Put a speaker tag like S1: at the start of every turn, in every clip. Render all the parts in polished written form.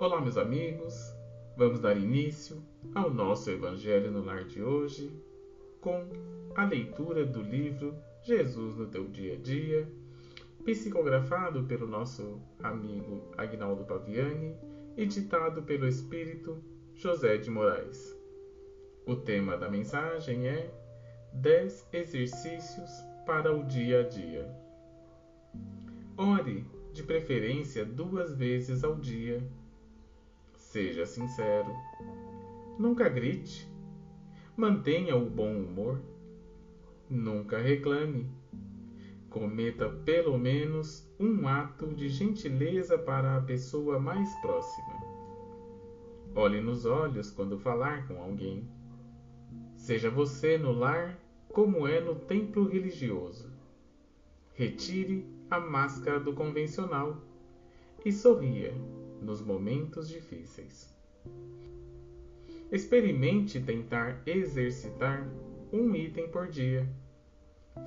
S1: Olá, meus amigos. Vamos dar início ao nosso Evangelho no Lar de hoje com a leitura do livro Jesus no Teu Dia a Dia, psicografado pelo nosso amigo Agnaldo Paviani e ditado pelo Espírito José de Moraes. O tema da mensagem é 10 exercícios para o dia a dia. Ore, de preferência 2 vezes ao dia. Seja sincero. Nunca grite. Mantenha o bom humor. Nunca reclame. Cometa pelo menos um ato de gentileza para a pessoa mais próxima. Olhe nos olhos quando falar com alguém. Seja você no lar como é no templo religioso. Retire a máscara do convencional e sorria nos momentos difíceis. Experimente tentar exercitar um item por dia.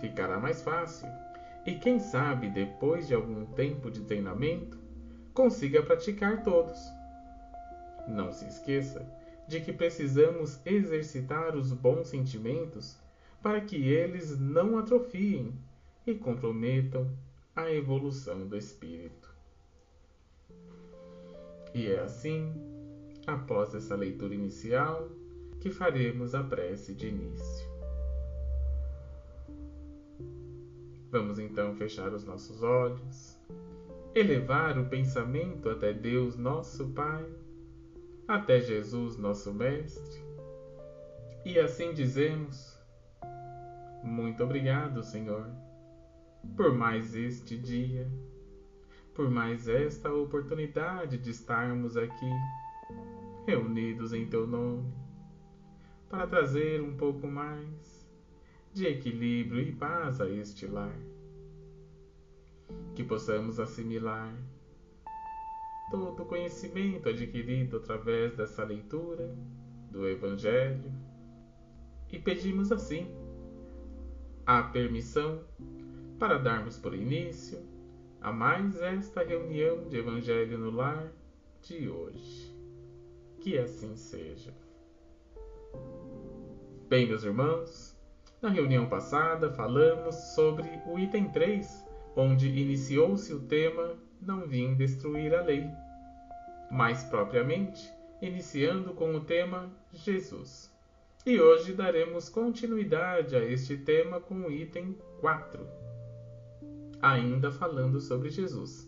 S1: Ficará mais fácil e quem sabe depois de algum tempo de treinamento consiga praticar todos. Não se esqueça de que precisamos exercitar os bons sentimentos para que eles não atrofiem e comprometam a evolução do espírito. E é assim, após essa leitura inicial, que faremos a prece de início. Vamos então fechar os nossos olhos, elevar o pensamento até Deus, nosso Pai, até Jesus, nosso Mestre, e assim dizemos: muito obrigado, Senhor, por mais este dia, por mais esta oportunidade de estarmos aqui, reunidos em Teu nome, para trazer um pouco mais de equilíbrio e paz a este lar. Que possamos assimilar todo o conhecimento adquirido através dessa leitura do Evangelho e pedimos assim a permissão para darmos por início a mais esta reunião de Evangelho no Lar de hoje. Que assim seja. Bem, meus irmãos, na reunião passada falamos sobre o item 3, onde iniciou-se o tema Não vim destruir a lei. Mais propriamente, iniciando com o tema Jesus. E hoje daremos continuidade a este tema com o item 4, ainda falando sobre Jesus.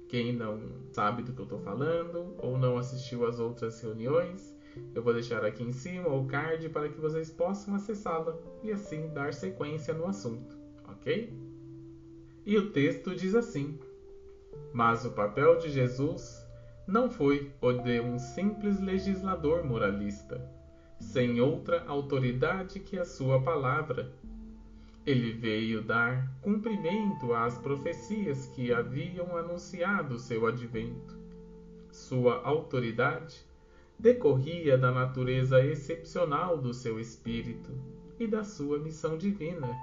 S1: Quem não sabe do que eu estou falando ou não assistiu às outras reuniões, eu vou deixar aqui em cima o card para que vocês possam acessá-la e assim dar sequência no assunto, ok? E o texto diz assim: mas o papel de Jesus não foi o de um simples legislador moralista, sem outra autoridade que a sua palavra. Ele veio dar cumprimento às profecias que haviam anunciado seu advento. Sua autoridade decorria da natureza excepcional do seu espírito e da sua missão divina.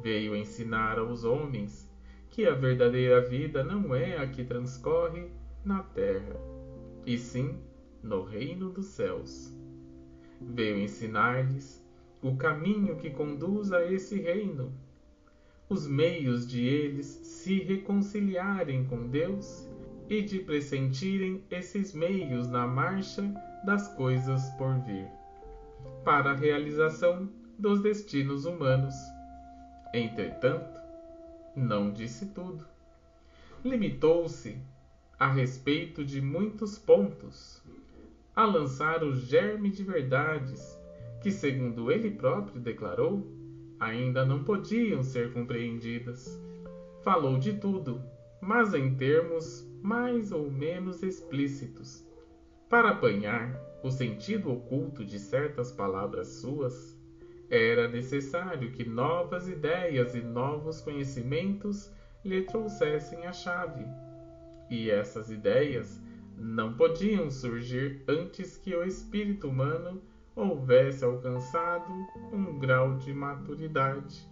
S1: Veio ensinar aos homens que a verdadeira vida não é a que transcorre na terra, e sim no reino dos céus. Veio ensinar-lhes o caminho que conduz a esse reino, os meios de eles se reconciliarem com Deus e de pressentirem esses meios na marcha das coisas por vir, para a realização dos destinos humanos. Entretanto, não disse tudo. Limitou-se, a respeito de muitos pontos, a lançar o germe de verdades que, segundo ele próprio declarou, ainda não podiam ser compreendidas. Falou de tudo, mas em termos mais ou menos explícitos. Para apanhar o sentido oculto de certas palavras suas, era necessário que novas ideias e novos conhecimentos lhe trouxessem a chave. E essas ideias não podiam surgir antes que o espírito humano houvesse alcançado um grau de maturidade.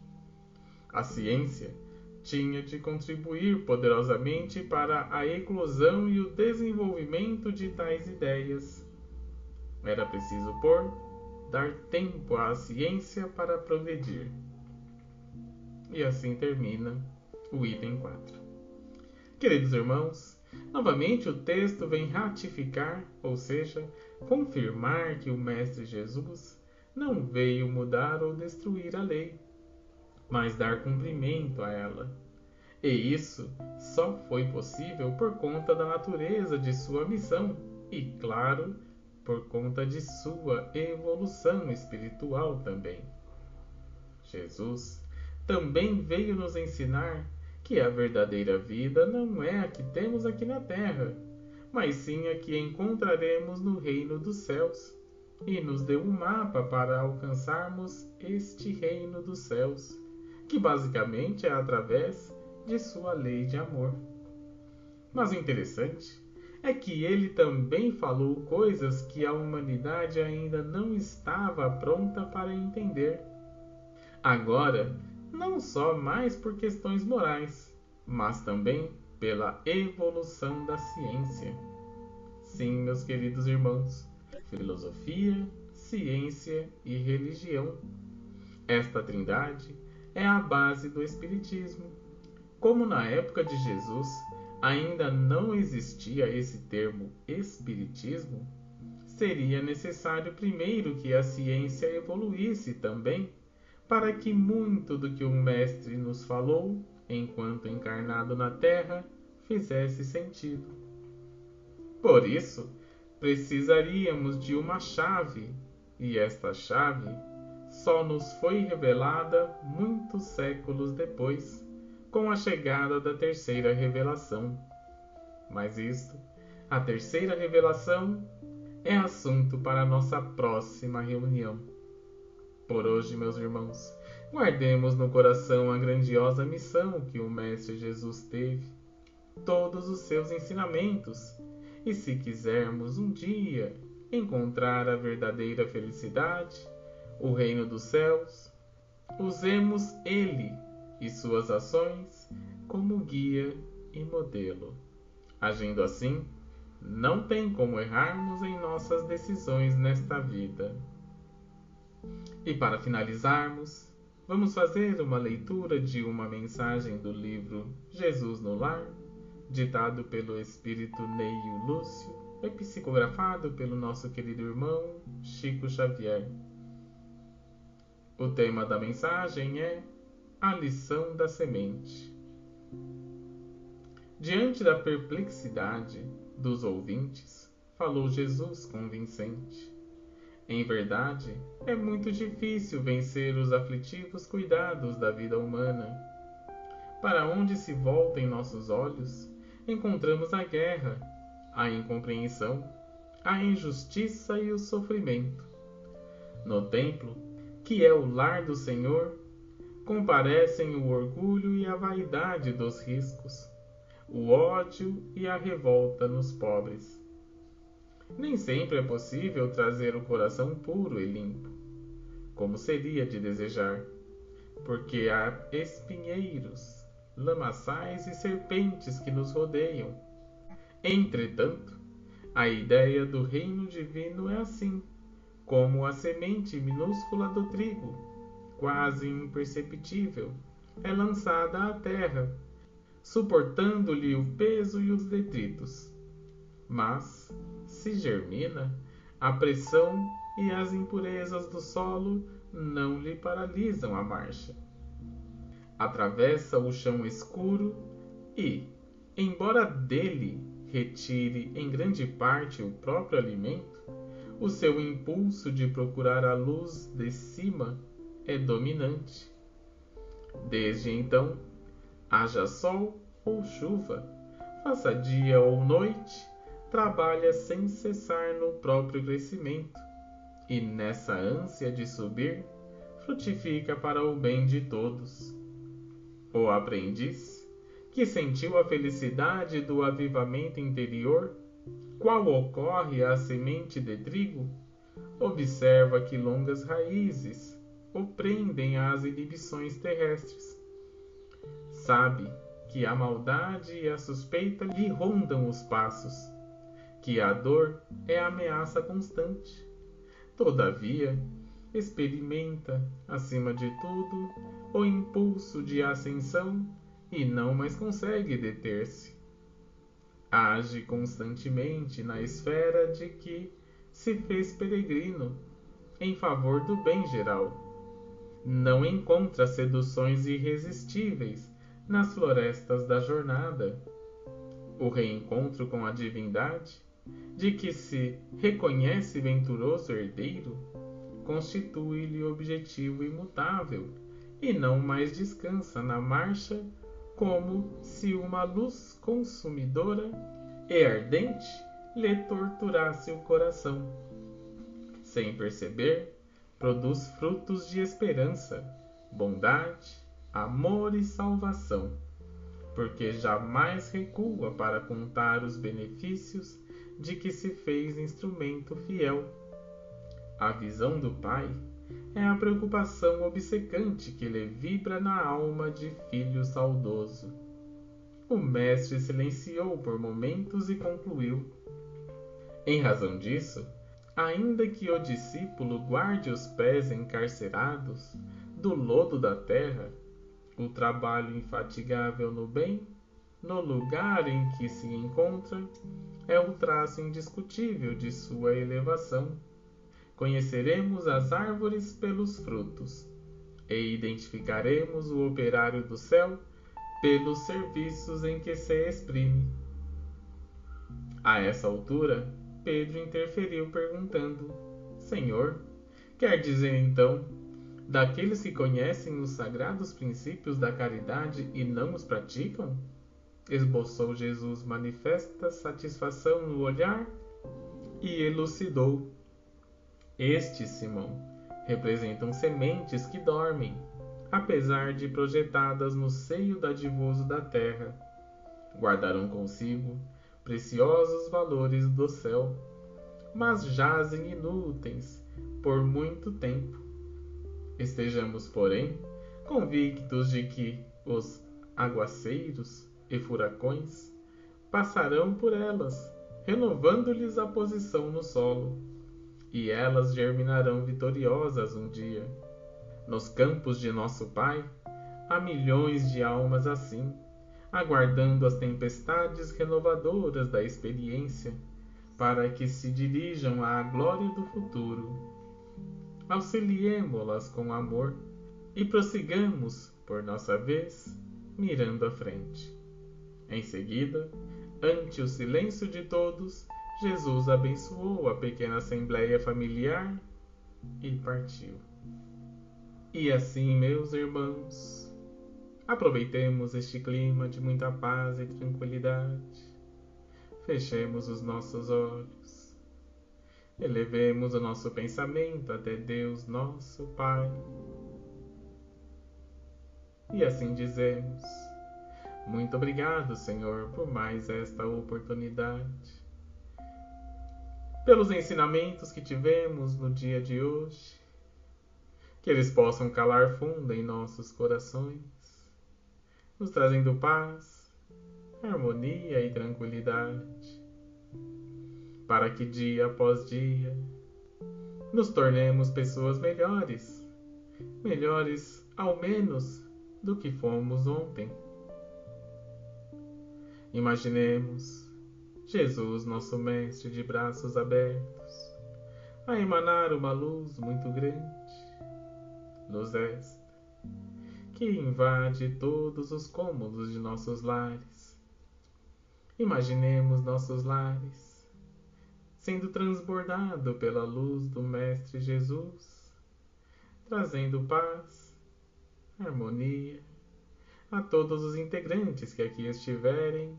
S1: A ciência tinha de contribuir poderosamente para a eclosão e o desenvolvimento de tais ideias. Era preciso, dar tempo à ciência para progredir. E assim termina o item 4. Queridos irmãos, novamente o texto vem ratificar, ou seja, confirmar que o Mestre Jesus não veio mudar ou destruir a lei, mas dar cumprimento a ela. E isso só foi possível por conta da natureza de sua missão e, claro, por conta de sua evolução espiritual também. Jesus também veio nos ensinar que a verdadeira vida não é a que temos aqui na terra, mas sim a que encontraremos no reino dos céus, e nos deu um mapa para alcançarmos este reino dos céus, que basicamente é através de sua lei de amor. Mas o interessante é que ele também falou coisas que a humanidade ainda não estava pronta para entender. Agora, não só mais por questões morais, mas também pela evolução da ciência. Sim, meus queridos irmãos, filosofia, ciência e religião. Esta trindade é a base do Espiritismo. Como na época de Jesus ainda não existia esse termo Espiritismo, seria necessário primeiro que a ciência evoluísse também, para que muito do que o Mestre nos falou, enquanto encarnado na Terra, fizesse sentido. Por isso, precisaríamos de uma chave, e esta chave só nos foi revelada muitos séculos depois, com a chegada da terceira revelação. Mas isto, a terceira revelação, é assunto para a nossa próxima reunião. Por hoje, meus irmãos, guardemos no coração a grandiosa missão que o Mestre Jesus teve, todos os seus ensinamentos, e se quisermos um dia encontrar a verdadeira felicidade, o reino dos céus, usemos ele e suas ações como guia e modelo. Agindo assim, não tem como errarmos em nossas decisões nesta vida. E para finalizarmos, vamos fazer uma leitura de uma mensagem do livro Jesus no Lar, ditado pelo espírito Neio Lúcio e psicografado pelo nosso querido irmão Chico Xavier. O tema da mensagem é a lição da semente. Diante da perplexidade dos ouvintes, falou Jesus convincente. Em verdade, é muito difícil vencer os aflitivos cuidados da vida humana. Para onde se voltem nossos olhos, encontramos a guerra, a incompreensão, a injustiça e o sofrimento. No templo, que é o lar do Senhor, comparecem o orgulho e a vaidade dos riscos, o ódio e a revolta nos pobres. Nem sempre é possível trazer o coração puro e limpo, como seria de desejar, porque há espinheiros, lamaçais e serpentes que nos rodeiam. Entretanto, a ideia do reino divino é assim, como a semente minúscula do trigo, quase imperceptível, é lançada à terra, suportando-lhe o peso e os detritos. Mas, se germina, a pressão e as impurezas do solo não lhe paralisam a marcha. Atravessa o chão escuro e, embora dele retire em grande parte o próprio alimento, o seu impulso de procurar a luz de cima é dominante. Desde então, haja sol ou chuva, faça dia ou noite, trabalha sem cessar no próprio crescimento, e nessa ânsia de subir, frutifica para o bem de todos. O aprendiz, que sentiu a felicidade do avivamento interior, qual ocorre à semente de trigo, observa que longas raízes o prendem às inibições terrestres. Sabe que a maldade e a suspeita lhe rondam os passos, que a dor é ameaça constante. Todavia, experimenta, acima de tudo, o impulso de ascensão e não mais consegue deter-se. Age constantemente na esfera de que se fez peregrino, em favor do bem geral. Não encontra seduções irresistíveis nas florestas da jornada. O reencontro com a divindade, de que se reconhece venturoso herdeiro, constitui-lhe objetivo imutável e não mais descansa na marcha, como se uma luz consumidora e ardente lhe torturasse o coração. Sem perceber, produz frutos de esperança, bondade, amor e salvação, porque jamais recua para contar os benefícios de que se fez instrumento fiel. A visão do Pai é a preocupação obcecante que lhe vibra na alma de filho saudoso. O mestre silenciou por momentos e concluiu: em razão disso, ainda que o discípulo guarde os pés encarcerados do lodo da terra, o trabalho infatigável no bem, no lugar em que se encontra, é o traço indiscutível de sua elevação. Conheceremos as árvores pelos frutos, e identificaremos o operário do céu pelos serviços em que se exprime. A essa altura, Pedro interferiu perguntando: Senhor, quer dizer então, daqueles que conhecem os sagrados princípios da caridade e não os praticam? Esboçou Jesus manifesta satisfação no olhar e elucidou: estes, Simão, representam sementes que dormem, apesar de projetadas no seio dadivoso da terra. Guardarão consigo preciosos valores do céu, mas jazem inúteis por muito tempo. Estejamos, porém, convictos de que os aguaceiros e furacões passarão por elas, renovando-lhes a posição no solo, e elas germinarão vitoriosas um dia. Nos campos de nosso Pai, há milhões de almas assim, aguardando as tempestades renovadoras da experiência, para que se dirijam à glória do futuro. Auxiliemo-las com amor e prossigamos, por nossa vez, mirando à frente. Em seguida, ante o silêncio de todos, Jesus abençoou a pequena assembleia familiar e partiu. E assim, meus irmãos, aproveitemos este clima de muita paz e tranquilidade. Fechemos os nossos olhos. Elevemos o nosso pensamento até Deus, nosso Pai. E assim dizemos: muito obrigado, Senhor, por mais esta oportunidade, pelos ensinamentos que tivemos no dia de hoje, que eles possam calar fundo em nossos corações, nos trazendo paz, harmonia e tranquilidade, para que dia após dia nos tornemos pessoas melhores, melhores ao menos do que fomos ontem. Imaginemos Jesus, nosso Mestre, de braços abertos, a emanar uma luz muito grande, luz esta que invade todos os cômodos de nossos lares. Imaginemos nossos lares sendo transbordado pela luz do Mestre Jesus, trazendo paz, harmonia a todos os integrantes que aqui estiverem,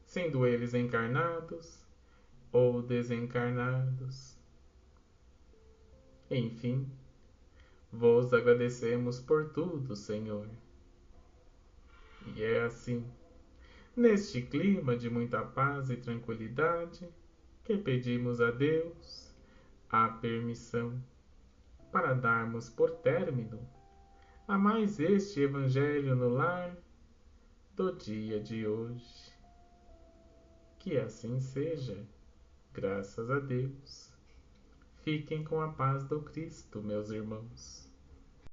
S1: sendo eles encarnados ou desencarnados. Enfim, vos agradecemos por tudo, Senhor. E é assim, neste clima de muita paz e tranquilidade, que pedimos a Deus a permissão para darmos por término a mais este Evangelho no lar do dia de hoje. Que assim seja, graças a Deus. Fiquem com a paz do Cristo, meus irmãos.